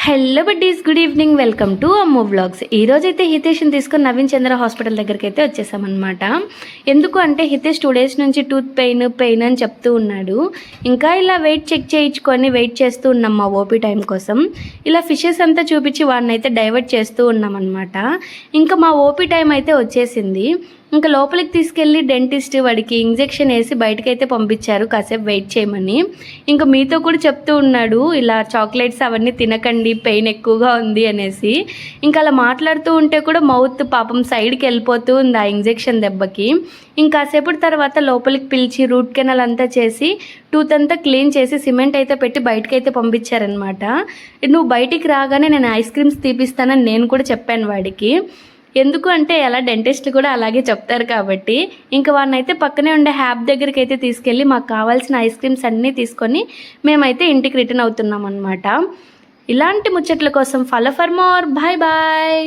Hello buddies, good evening. Welcome to అమ్మో vlogs. ఈరోజైతే హితేష్ని తీసుకొని నవీన్ చంద్ర హాస్పిటల్ దగ్గరికి అయితే వచ్చేసామన్నమాట. ఎందుకు అంటే హితేష్ 2 days నుంచి టూత్ పెయిన్ అని చెప్తూ ఉన్నాడు. ఇంకా ఇలా చెక్ చేయించుకొని వెయిట్ చేస్తూ ఉన్నాం మా ఓపీ టైం కోసం. ఇలా ఫిషెస్ అంతా చూపించి వాడిని అయితే డైవర్ట్ చేస్తూ ఉన్నామన్నమాట. ఇంకా మా ఓపీ టైం అయితే వచ్చేసింది. ఇంకా లోపలికి తీసుకెళ్ళి డెంటిస్ట్ వాడికి ఇంజెక్షన్ వేసి బయటకైతే పంపించారు కాసేపు వెయిట్ చేయమని. ఇంకా మీతో కూడా చెప్తూ ఉన్నాడు, ఇలా చాక్లెట్స్ అవన్నీ తినకండి, పెయిన్ ఎక్కువగా ఉంది అనేసి. ఇంకా అలా మాట్లాడుతూ ఉంటే కూడా మౌత్ పాపం సైడ్కి వెళ్ళిపోతూ ఉంది ఆ ఇంజెక్షన్ దెబ్బకి. ఇంకాసేపటి తర్వాత లోపలికి పిలిచి రూట్ కెనాల్ అంతా చేసి టూత్ అంతా క్లీన్ చేసి సిమెంట్ అయితే పెట్టి బయటకైతే పంపించారనమాట. నువ్వు బయటికి రాగానే నేను ఐస్ క్రీమ్స్ తీపిస్తానని నేను కూడా చెప్పాను వాడికి. ఎందుకు అంటే అలా డెంటిస్ట్లు కూడా అలాగే చెప్తారు కాబట్టి. ఇంకా వాడినైతే పక్కనే ఉండే హ్యాబ్ దగ్గరికి అయితే తీసుకెళ్ళి మాకు కావాల్సిన ఐస్ క్రీమ్స్ అన్నీ తీసుకొని మేమైతే ఇంటికి రిటర్న్ అవుతున్నాం అనమాట. ఇలాంటి ముచ్చట్ల కోసం follow for more. Bye bye.